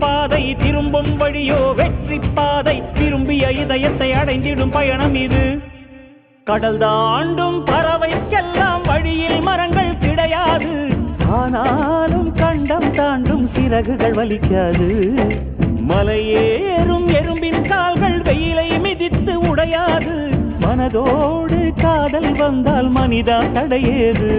பாதை திரும்பும் வழியோ வெற்றி பாதை திரும்பிய இதயத்தை அடைந்திடும் பயணம் இது கடல் தாண்டும் பறவைக்கெல்லாம் வழியில் மரங்கள் கிடையாது ஆனாலும் கண்டம் தாண்டும் சிறகுகள் வலிக்காது மலையேறும் எறும்பின் கால்கள் வெயிலை மிதித்து உடையாது மனதோடு காதல் வந்தால் மனிதா தடையேது